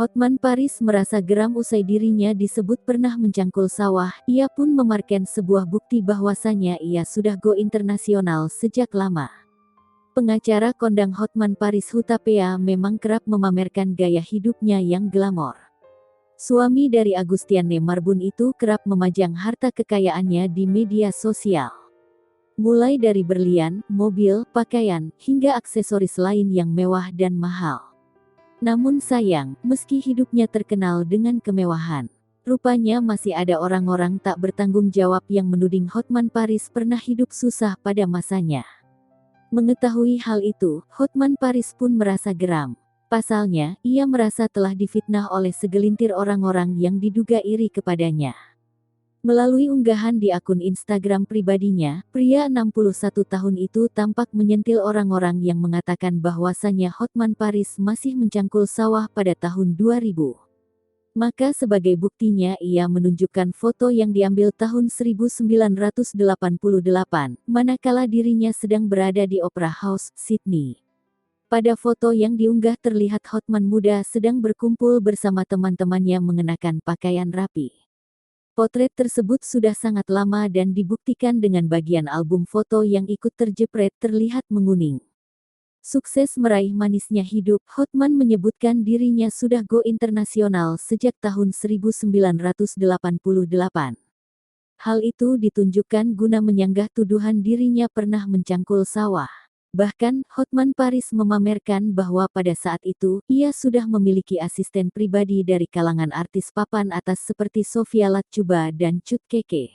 Hotman Paris merasa geram usai dirinya disebut pernah mencangkul sawah. Ia pun memarken sebuah bukti bahwasannya ia sudah go internasional sejak lama. Pengacara kondang Hotman Paris Hutapea memang kerap memamerkan gaya hidupnya yang glamor. Suami dari Agustiane Marbun itu kerap memajang harta kekayaannya di media sosial. Mulai dari berlian, mobil, pakaian, hingga aksesoris lain yang mewah dan mahal. Namun sayang, meski hidupnya terkenal dengan kemewahan, rupanya masih ada orang-orang tak bertanggung jawab yang menuding Hotman Paris pernah hidup susah pada masanya. Mengetahui hal itu, Hotman Paris pun merasa geram. Pasalnya, ia merasa telah difitnah oleh segelintir orang-orang yang diduga iri kepadanya. Melalui unggahan di akun Instagram pribadinya, pria 61 tahun itu tampak menyentil orang-orang yang mengatakan bahwasannya Hotman Paris masih mencangkul sawah pada tahun 2000. Maka sebagai buktinya ia menunjukkan foto yang diambil tahun 1988, manakala dirinya sedang berada di Opera House, Sydney. Pada foto yang diunggah terlihat Hotman muda sedang berkumpul bersama teman-temannya mengenakan pakaian rapi. Potret tersebut sudah sangat lama dan dibuktikan dengan bagian album foto yang ikut terjepret terlihat menguning. Sukses meraih manisnya hidup, Hotman menyebutkan dirinya sudah go internasional sejak tahun 1988. Hal itu ditunjukkan guna menyanggah tuduhan dirinya pernah mencangkul sawah. Bahkan, Hotman Paris memamerkan bahwa pada saat itu, ia sudah memiliki asisten pribadi dari kalangan artis papan atas seperti Sofia Latjuba dan Cut Keke.